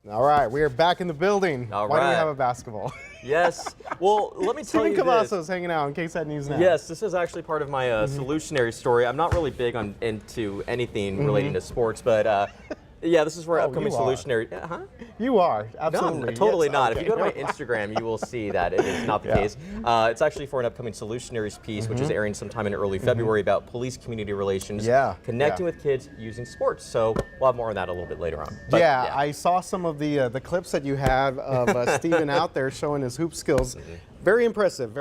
All right, we are back in the building. All Why do we right. have a basketball? Yes. Well, let me tell Stephen you this. Cavazos hanging out on KSAT News Now. Yes, this is actually part of my solutionary story. I'm not really big into anything relating to sports, but yeah, this is where upcoming you are. solutionary. Huh? You are, No, absolutely. I'm totally Yes, not. okay. If you go to my Instagram, you will see that it is not the case. It's actually for an upcoming solutionaries piece, which is airing sometime in early February about police-community relations, connecting with kids using sports. So we'll have more on that a little bit later on. But, I saw some of the clips that you have of Stephen out there showing his hoop skills. Very impressive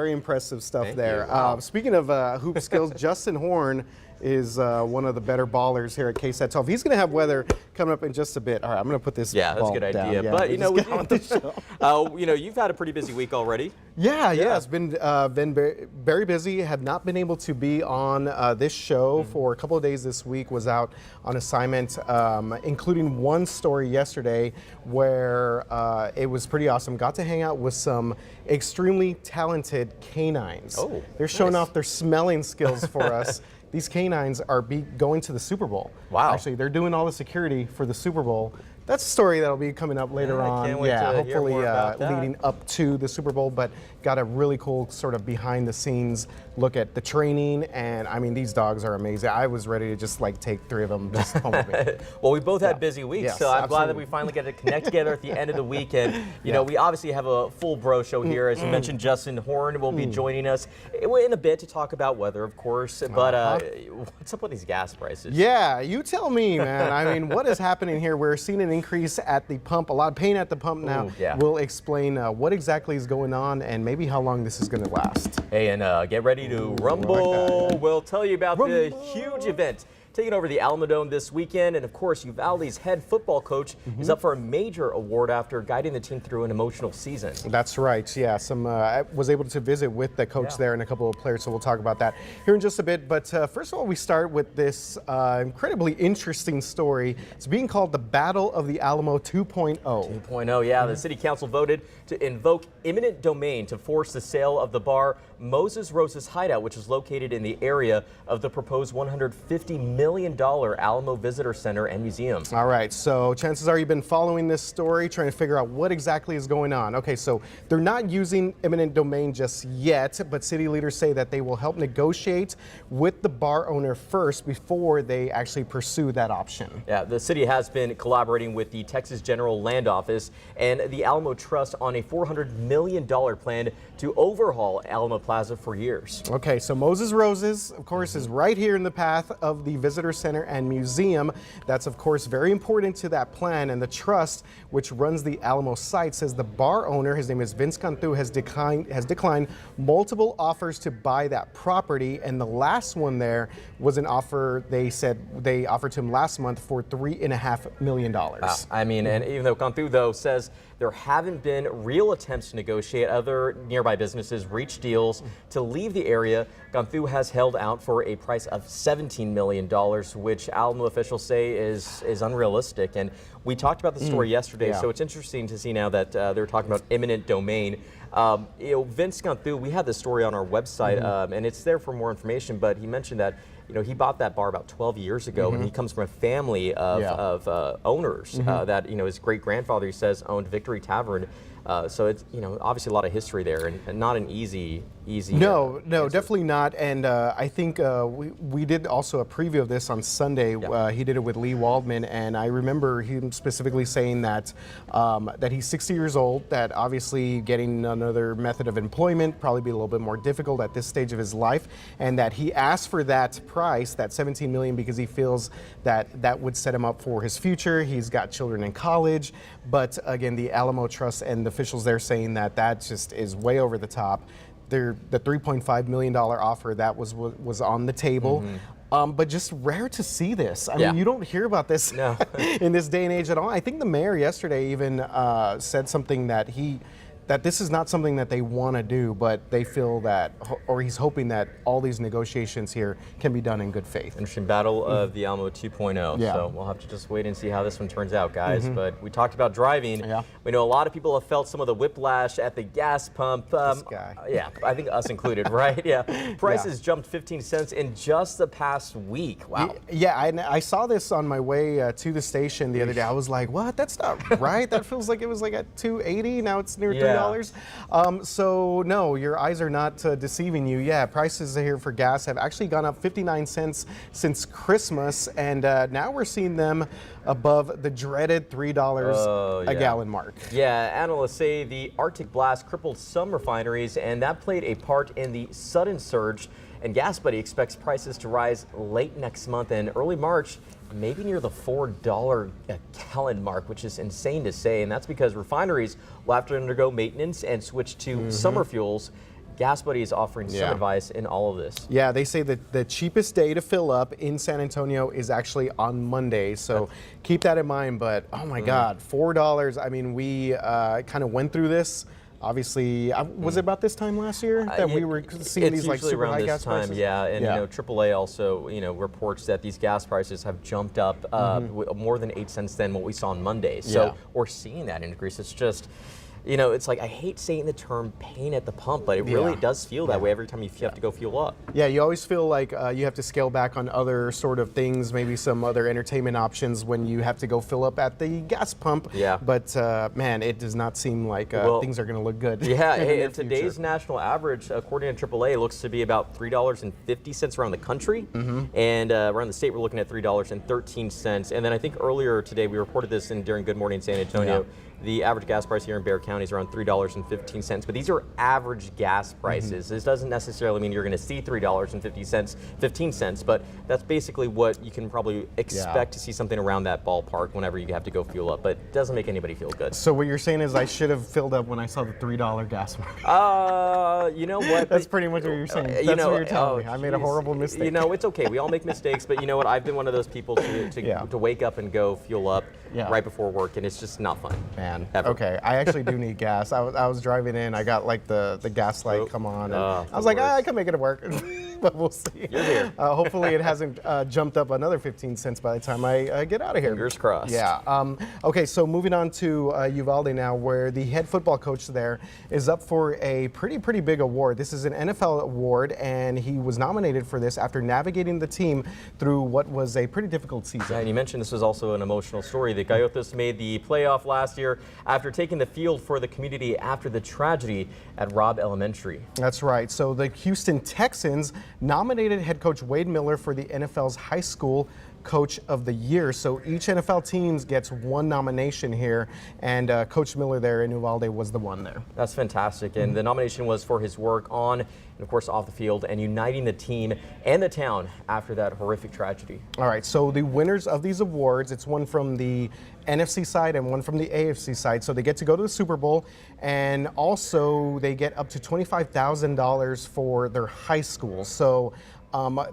stuff Thank there. you. Wow. Speaking of hoop skills, Justin Horn is one of the better ballers here at KSAT 12. He's going to have weather coming up in just a bit. All right, I'm going to put this that's a ball good down. idea. Yeah, but you know, with show. you know, you've had a pretty busy week already. Yeah, it's been very busy. Have not been able to be on this show for a couple of days this week. Was out on assignment, including one story yesterday where it was pretty awesome. Got to hang out with some extremely talented canines. Oh, they're showing nice. off their smelling skills for us. These canines are going to the Super Bowl. Wow. Actually, they're doing all the security for the Super Bowl. That's a story that'll be coming up later on. I can't wait to hear hopefully more about that. leading up to the Super Bowl, but got a really cool sort of behind the scenes look at the training, and I mean, these dogs are amazing. I was ready to just like take 3 of them just home with me. Well, we both had busy weeks, Yes, so I'm glad that absolutely. we finally get to connect together at the end of the week. And you know, we obviously have a full bro show here. As you mentioned, Justin Horn will be joining us in a bit to talk about weather, of course. But what's up with these gas prices? Yeah, you tell me, man. I mean, what is happening here? We're seeing an increase at the pump, a lot of pain at the pump now. Ooh, yeah. We'll explain what exactly is going on and maybe how long this is going to last. Hey, and get ready to rumble. We'll tell you about the huge event taking over the Alamo Dome this weekend. And of course, Uvalde's head football coach is up for a major award after guiding the team through an emotional season. That's right. Yeah, I was able to visit with the coach there and a couple of players, so we'll talk about that here in just a bit. But first of all, we start with this incredibly interesting story. It's being called the Battle of the Alamo 2.0. 2.0, yeah. The city council voted to invoke eminent domain to force the sale of the bar Moses Rose's Hideout, which is located in the area of the proposed $150 million Alamo Visitor Center and Museum. All right, so chances are you've been following this story, trying to figure out what exactly is going on. Okay, so they're not using eminent domain just yet, but city leaders say that they will help negotiate with the bar owner first before they actually pursue that option. Yeah, the city has been collaborating with the Texas General Land Office and the Alamo Trust on a $400 million plan to overhaul Alamo Plaza for years. Okay, so Moses Rose's, of course, is right here in the path of the Visitor Center and Museum. That's, of course, very important to that plan. And the trust, which runs the Alamo site, says the bar owner, his name is Vince Cantu, has declined multiple offers to buy that property. And the last one there was an offer they said they offered to him last month for $3.5 million. I mean, and even though Cantu, though, says there haven't been real attempts to negotiate, other nearby businesses reach deals to leave the area. Cantu has held out for a price of $17 million, which Alamo officials say is unrealistic. And we talked about the story yesterday, so it's interesting to see now that they're talking about eminent domain. You know, Vince Cantu, we had this story on our website, and it's there for more information, but he mentioned that he bought that bar about 12 years ago, and he comes from a family of owners that, his great-grandfather, he says, owned Victory Tavern. So it's, obviously a lot of history there, and not an easy No, answer. definitely not. And I think we did also a preview of this on Sunday. He did it with Lee Waldman, and I remember him specifically saying that that he's 60 years old, that obviously getting another method of employment probably be a little bit more difficult at this stage of his life, and that he asked for that price, that $17 million, because he feels that that would set him up for his future. He's got children in college, but again, the Alamo Trust and the officials there saying that that just is way over the top. The $3.5 million offer that was on the table. But just rare to see this. I mean, you don't hear about this in this day and age at all. I think the mayor yesterday even said something that he that this is not something that they want to do, but they feel that, or he's hoping that all these negotiations here can be done in good faith. Interesting battle of the Alamo 2.0. Yeah. So we'll have to just wait and see how this one turns out, guys. But we talked about driving. Yeah. We know a lot of people have felt some of the whiplash at the gas pump. This guy. Yeah, I think us included, right? Yeah. Prices jumped 15 cents in just the past week. Wow. Yeah, I saw this on my way to the station the other day. I was like, what? That's not right. That feels like it was like at $2.80. Now it's near $3. So no, your eyes are not deceiving you. Yeah, prices here for gas have actually gone up 59 cents since Christmas, and now we're seeing them above the dreaded $3 a gallon mark. Yeah, analysts say the Arctic blast crippled some refineries, and that played a part in the sudden surge. And GasBuddy expects prices to rise late next month and early March, maybe near the $4 a gallon mark, which is insane to say. And that's because refineries will have to undergo maintenance and switch to summer fuels. GasBuddy is offering some advice in all of this. Yeah, they say that the cheapest day to fill up in San Antonio is actually on Monday, so keep that in mind. But oh my God, $4. I mean, we kind of went through this. Obviously, was it about this time last year that we were seeing these like super high gas prices? Yeah, and you know, AAA also reports that these gas prices have jumped up more than 8 cents than what we saw on Monday. So we're seeing that increase. It's just, it's like, I hate saying the term pain at the pump, but it really does feel that way every time you have to go fuel up. Yeah, you always feel like you have to scale back on other sort of things, maybe some other entertainment options when you have to go fill up at the gas pump. Yeah. But man, it does not seem like things are going to look good. Yeah, and today's national average, according to AAA, looks to be about $3.50 around the country. And around the state, we're looking at $3.13. And then I think earlier today, we reported this during Good Morning San Antonio. The average gas price here in Bexar County is around $3.15, but these are average gas prices. This doesn't necessarily mean you're going to see $3.15, but that's basically what you can probably expect to see, something around that ballpark whenever you have to go fuel up, but it doesn't make anybody feel good. So what you're saying is I should have filled up when I saw the $3 gas mark? You know what? That's pretty much what you're saying. That's what you're telling me. I made a horrible mistake. It's okay. We all make mistakes, but you know what? I've been one of those people to wake up and go fuel up right before work, and it's just not fun. Man. Ever. Okay, I actually do need gas. I was driving in, I got like the gas light come on, and I was like, I can make it work, but we'll see. You're here. Hopefully it hasn't jumped up another 15 cents by the time I get out of here. Fingers crossed. Yeah. Okay, so moving on to Uvalde now, where the head football coach there is up for a pretty big award. This is an NFL award, and he was nominated for this after navigating the team through what was a pretty difficult season. Yeah, and you mentioned this was also an emotional story. The Coyotes made the playoff last year after taking the field for the community after the tragedy at Robb Elementary. That's right. So the Houston Texans nominated head coach Wade Miller for the NFL's High School Coach of the Year. So each NFL team gets one nomination here, and Coach Miller there in Uvalde was the one there. That's fantastic. And the nomination was for his work on and, of course, off the field and uniting the team and the town after that horrific tragedy. All right, so the winners of these awards, it's one from the NFC side and one from the AFC side. So they get to go to the Super Bowl, and also they get up to $25,000 for their high school. So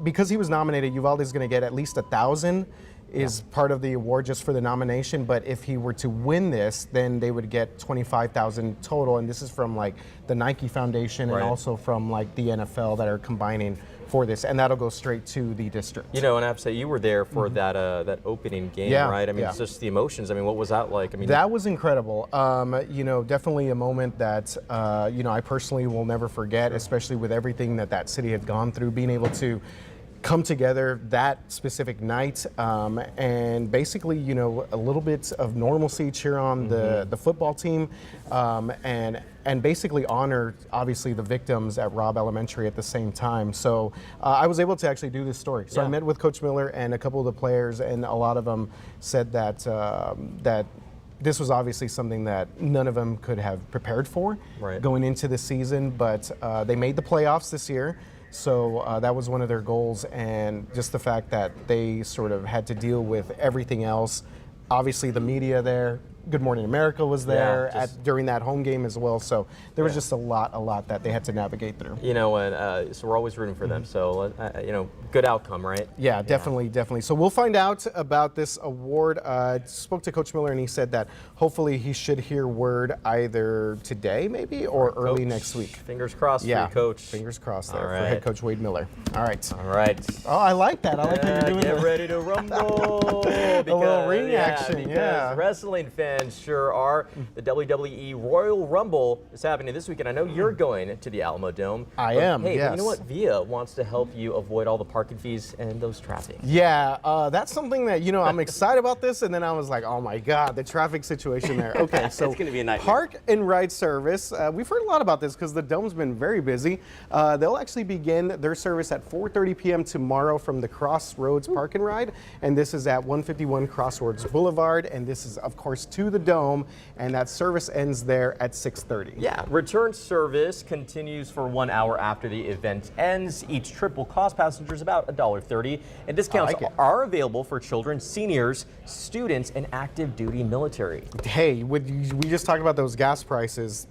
because he was nominated, Uvalde is going to get at least $1,000 is part of the award just for the nomination. But if he were to win this, then they would get $25,000 total. And this is from like the Nike Foundation and also from like the NFL that are combining for this, and that'll go straight to the district. And I have to say, you were there for that opening game, right? I mean, it's just the emotions. I mean, what was that like? I mean, that was incredible. Definitely a moment that I personally will never forget, especially with everything that city had gone through. Being able to come together that specific night and basically, a little bit of normalcy, cheer on the football team, and basically honor, obviously, the victims at Robb Elementary at the same time. So I was able to actually do this story. So I met with Coach Miller and a couple of the players, and a lot of them said that that this was obviously something that none of them could have prepared for going into the season, but they made the playoffs this year. So that was one of their goals, and just the fact that they sort of had to deal with everything else. Obviously the media there, Good Morning America was there Yeah, during that home game as well. So there was just a lot that they had to navigate through. You know, and so we're always rooting for them. So, you know, good outcome, right? Yeah, definitely. So we'll find out about this award. Spoke to Coach Miller, and he said that hopefully he should hear word either today, maybe, or early next week. Fingers crossed for you, Coach. Fingers crossed there All for right. head coach Wade Miller. All right. All right. Oh, I like that. I like how you're doing Get that. ready to rumble. Because, A little ring action, because yeah. wrestling fans sure are. The WWE Royal Rumble is happening this weekend. I know you're going to the Alamo Dome. I but am, Hey, yes. you know what? VIA wants to help you avoid all the parking fees and those traffic. Yeah, that's something that, I'm excited about this, and then I was like, oh my God, the traffic situation there. Okay, so It's gonna be a nightmare. Park and Ride service, we've heard a lot about this because the Dome's been very busy. They'll actually begin their service at 4:30 p.m. tomorrow from the Crossroads Park and Ride, and this is at 151 Crossroads Boulevard, and this is, of course, to the Dome, and that service ends there at 6:30. Yeah, return service continues for 1 hour after the event ends. Each trip will cost passengers about $1.30, and discounts like it. are available for children, seniors, students, and active duty military. Hey, we just talked about those gas prices.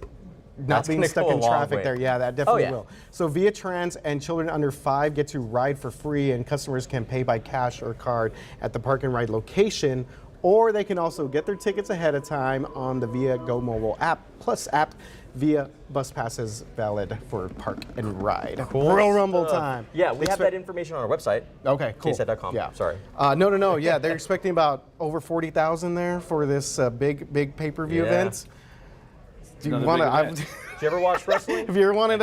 Not That's being gonna stuck go a in long traffic way. there. Yeah, that definitely yeah. will. So Via Trans and children under 5 get to ride for free, and customers can pay by cash or card at the Park and Ride location, or they can also get their tickets ahead of time on the Via Go mobile app, plus app via bus passes valid for Park and Ride. Royal Rumble time. Yeah, we have that information on our website. Okay, cool. KSAT.com. Yeah. Sorry. No. Yeah, they're expecting about over 40,000 there for this big pay-per-view Yeah. event. Do you Another want big to? Did you ever watch wrestling? If you ever wanted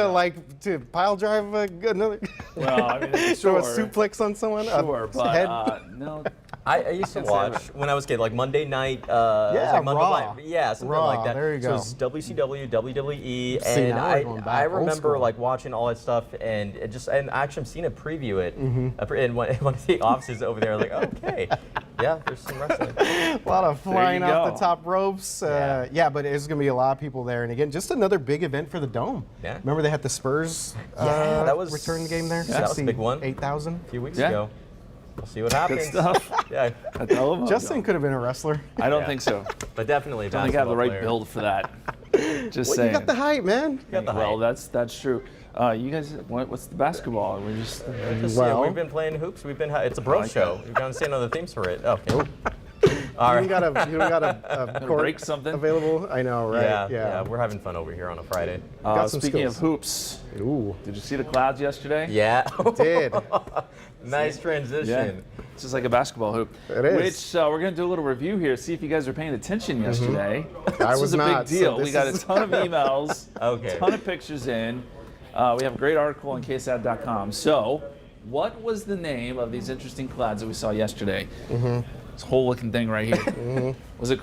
to pile drive another, Well, I mean, throw a sure. suplex on someone, Sure, but head. no. I used to Can't say watch that. when I was a kid, like Monday night. It was Yeah, like Monday Raw. Night, yeah, something Raw, like that. there you So go. it was WCW, WWE, See, and now we're going I back, old remember school. like watching all that stuff, and actually I'm seeing a preview it Mm-hmm. in one of the offices over there. Like, okay, yeah, there's some wrestling. A lot of flying you off go. the top ropes. Yeah, but there's going to be a lot of people there. And again, just another big event for the Dome. Yeah. Remember they had the Spurs Yeah, that was- return game there? Yeah, that was a big one. 8,000. A few weeks Yeah. ago. We'll see what happens. stuff. Yeah, At the Alamo. Justin could have been a wrestler. I don't Yeah. think so. but definitely. I don't think I have the basketball right player. build for that. Just Well, saying. you got the height, man. Got the Well, height. that's true. You guys, what's the basketball? We just Just, Well- we've been playing hoops. It's a bro like show. that. We've got to say another themes for it. Okay. All You right. don't got a court break something. available? I know, right? Yeah, we're having fun over here on a Friday. Got some speaking skills. of hoops, Ooh, did you see the clouds yesterday? Yeah. did. Nice Yeah. transition. It's just like a basketball hoop. It is. Which we're going to do a little review here, see if you guys are paying attention yesterday. I This was a not, big so deal. this We got is- a ton of emails, Okay. a ton of pictures in. We have a great article on KSAT.com. So, what was the name of these interesting clouds that we saw yesterday? This whole looking thing right here. Were they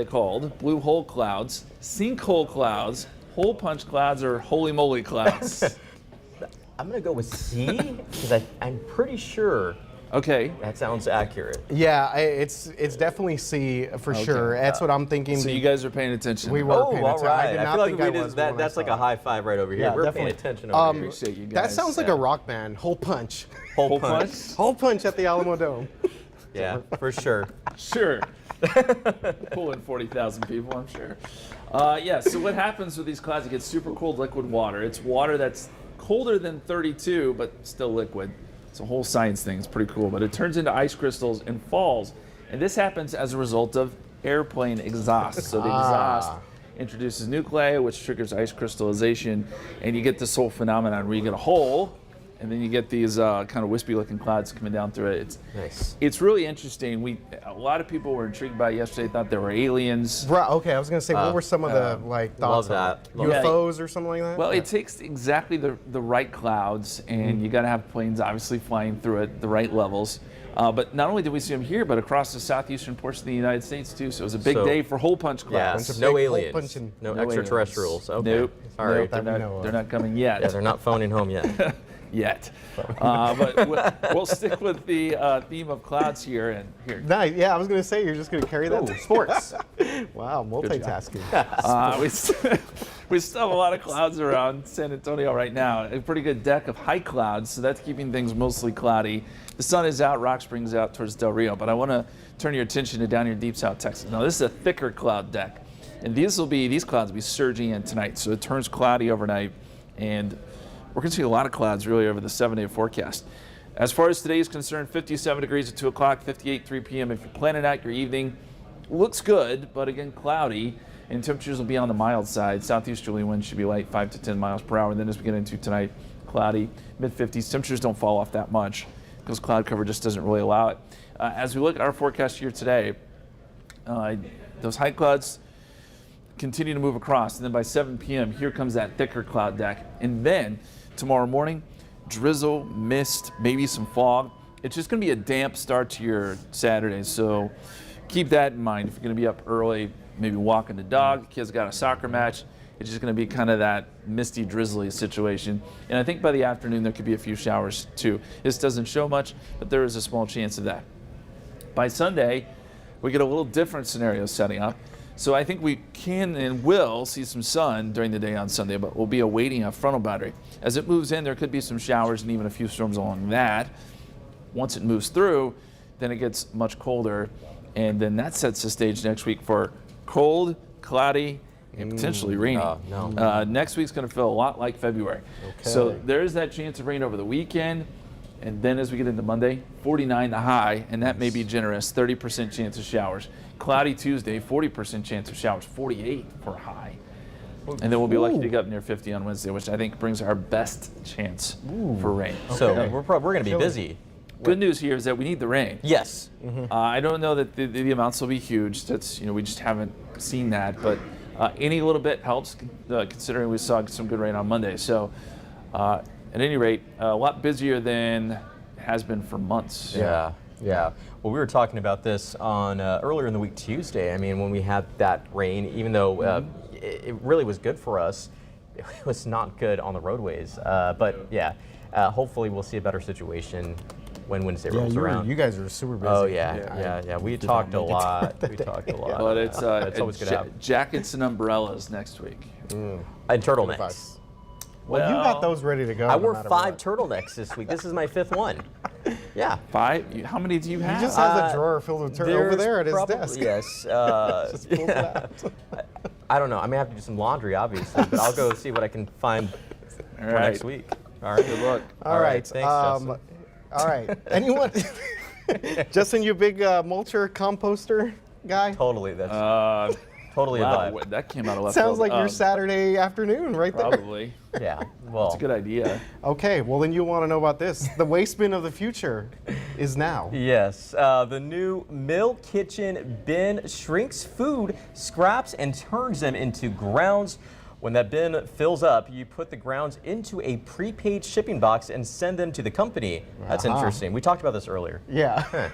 called blue hole clouds, sinkhole clouds, hole punch clouds, or holy moly clouds? I'm going to go with C because I'm pretty sure Okay. that sounds accurate. Yeah, it's definitely C for sure. That's what I'm thinking. So you guys are paying attention. We were Oh, paying all attention. right. I did I not feel think like I we was did that. when I That's like saw a it. high five right over here. Yeah, we're definitely. paying attention over here. Appreciate you guys. That sounds like a rock band. Hole punch. Hole Hole punch. punch? Hole punch at the Alamo Dome. Yeah, for sure. Sure. Pulling 40,000 people, I'm sure. Yeah, so what happens with these clouds? It gets super cold liquid water. It's water that's colder than 32, but still liquid. It's a whole science thing. It's pretty cool. But it turns into ice crystals and falls. And this happens as a result of airplane exhaust. So the exhaust introduces nuclei, which triggers ice crystallization. And you get this whole phenomenon where you get a hole, and then you get these kind of wispy-looking clouds coming down through it. Nice. It's really interesting. A lot of people were intrigued by it yesterday. Thought there were aliens. Right, okay, I was gonna say, what were some of the thoughts love on it? that. Love that. UFOs or something like that? Well, it takes exactly the right clouds, and you got to have planes obviously flying through it, the right levels. But not only did we see them here, but across the southeastern portion of the United States too. So it was a big So- day for hole punch clouds. Yes. a No big hole aliens. punching. No No aliens. extraterrestrials. Okay. Nope. All right. Nope, that we know of. they're not coming yet. Yeah, they're not phoning home yet. yet. But we'll stick with the theme of clouds here. And here. Nice. Yeah, I was going to say, you're just going to carry that Ooh, to sports. Wow, multitasking. We still have a lot of clouds around San Antonio right now. A pretty good deck of high clouds, so that's keeping things mostly cloudy. The sun is out, Rock Springs out towards Del Rio, but I want to turn your attention to down here in Deep South Texas. Now, this is a thicker cloud deck, and these clouds will be surging in tonight, so it turns cloudy overnight, and we're going to see a lot of clouds really over the 7-day forecast. As far as today is concerned, 57 degrees at 2 o'clock, 58 3 p.m. If you're planning out your evening, looks good, but again, cloudy, and temperatures will be on the mild side. Southeasterly winds should be light, 5 to 10 miles per hour. And then as we get into tonight, cloudy, mid-50s. Temperatures don't fall off that much because cloud cover just doesn't really allow it. As we look at our forecast here today, those high clouds continue to move across. And then by 7 p.m., here comes that thicker cloud deck. And then tomorrow morning, drizzle, mist, maybe some fog. It's just going to be a damp start to your Saturday. So keep that in mind. If you're going to be up early, maybe walking the dog, the kid's got a soccer match, it's just going to be kind of that misty, drizzly situation. And I think by the afternoon, there could be a few showers too. This doesn't show much, but there is a small chance of that. By Sunday, we get a little different scenario setting up. So I think we can and will see some sun during the day on Sunday, but we'll be awaiting a frontal boundary. As it moves in, there could be some showers and even a few storms along that. Once it moves through, then it gets much colder, and then that sets the stage next week for cold, cloudy, and potentially rainy. Next week's going to feel a lot like February. Okay. So there is that chance of rain over the weekend. And then as we get into Monday, 49 the high, and that may be generous, 30% chance of showers. Cloudy Tuesday, 40% chance of showers, 48 for high. And then we'll be lucky to get up near 50 on Wednesday, which I think brings our best chance for rain. So we're going to be busy. Good news here is that we need the rain. Yes. I don't know that the amounts will be huge. That's, we just haven't seen that, but any little bit helps, considering we saw some good rain on Monday. So at any rate, a lot busier than it has been for months. Yeah. Well, we were talking about this on earlier in the week Tuesday. I mean, when we had that rain, even though it really was good for us, it was not good on the roadways. But yeah, hopefully we'll see a better situation when Wednesday rolls around. You guys are super busy. Oh yeah. We talked a lot. But it's always good to have. Jackets and umbrellas next week. And turtlenecks. Well, you got those ready to go. I wore 5 turtlenecks this week. This is my 5th one. Yeah. 5? How many do you have? He just has a drawer filled with over there at his desk. Yes. Just pulls it out. I don't know. I may have to do some laundry, obviously, but I'll go see what I can find for next week. All right. Good luck. All right. Thanks, Justin. All right. Anyone? Justin, you big mulcher composter guy? Totally. That's totally a vibe. That came out of left Sounds field. like your Saturday afternoon right there. Probably. Yeah. Well, It's a good idea. Okay, well then you want to know about this. The waste bin of the future is now. yes. The new Mill Kitchen bin shrinks food scraps and turns them into grounds. When that bin fills up, you put the grounds into a prepaid shipping box and send them to the company. That's interesting. We talked about this earlier. Yeah.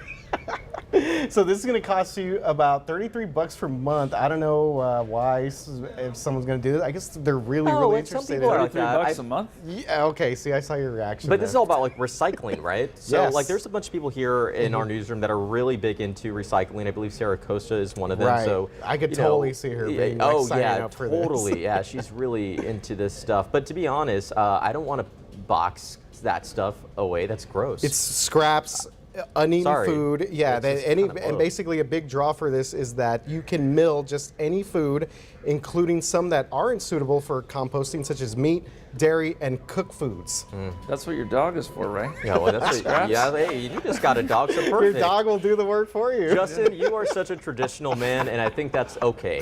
So this is going to cost you about $33 per month. I don't know why, if someone's going to do this. I guess they're really Some interested people in are it. like that. $33 a month? Yeah, okay, see, I saw your reaction. But this is all about like recycling, right? So Yes. like there's a bunch of people here in our newsroom that are really big into recycling. I believe Sarah Costa is one of them. Right. So I could totally see her being like, signing up for this. totally. Yeah, she's really into this stuff. But to be honest, I don't want to box that stuff away. That's gross. It's scraps, uneaten food. Yeah, It's just kind of and gross. basically a big draw for this is that you can mill just any food, including some that aren't suitable for composting, such as meat, dairy, and cooked foods. That's what your dog is for, right? Yeah, well, that's what, hey, you just got a dog, so Your perfect. dog will do the work for you. Justin, you are such a traditional man, and I think that's okay.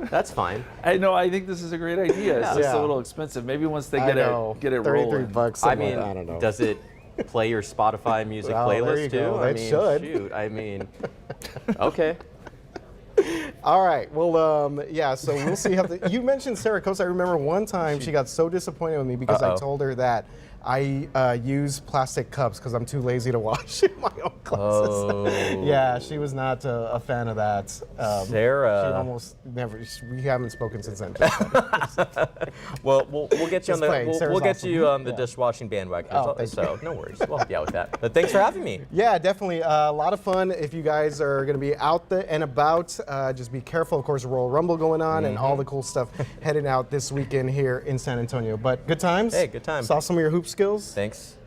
That's fine. I think this is a great idea. It's just Yeah. a little expensive. Maybe once they I get know. it $33 rolling. bucks. I mean, I don't know. does it play your Spotify music Well, there playlist you too? go. I It mean, should. shoot. I mean, okay. All right. Well, yeah. So we'll see how. You mentioned Sarah Coast. I remember one time she got so disappointed with me because I told her that I use plastic cups because I'm too lazy to wash my own clothes. Oh. Yeah, she was not a fan of that. Sarah. She almost never. We haven't spoken since then. Well, we'll get you on Just the playing. we'll Sarah's get awesome. you on the Yeah. dishwashing bandwagon. Thank So no worries. We'll help you out with that. But thanks for having me. Yeah, definitely. A lot of fun. If you guys are going to be out there and about, just be careful. Of course, Royal Rumble going on and all the cool stuff heading out this weekend here in San Antonio. But good times. Hey, good times. Saw some of your hoop skills. Thanks.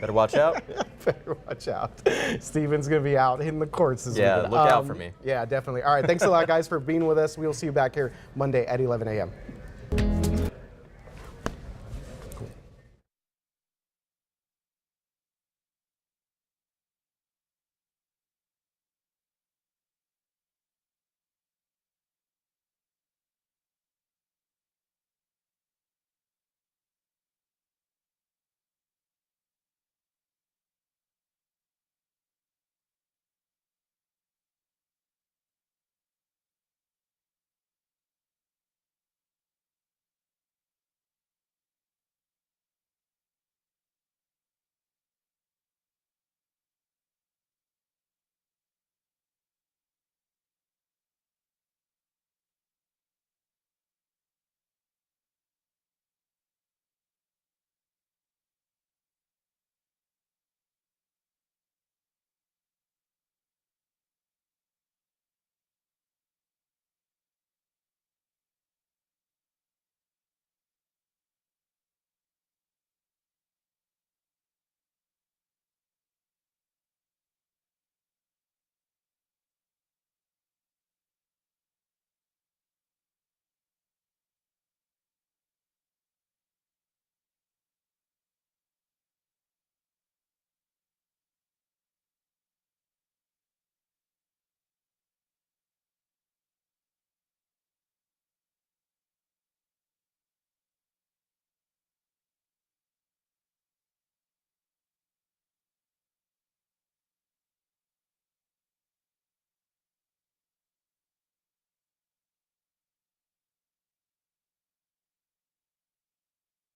Better watch out. Better watch out. Steven's going to be out hitting the courts this Yeah, weekend. look out for me. Yeah, definitely. All right, thanks a lot, guys, for being with us. We'll see you back here Monday at 11 a.m.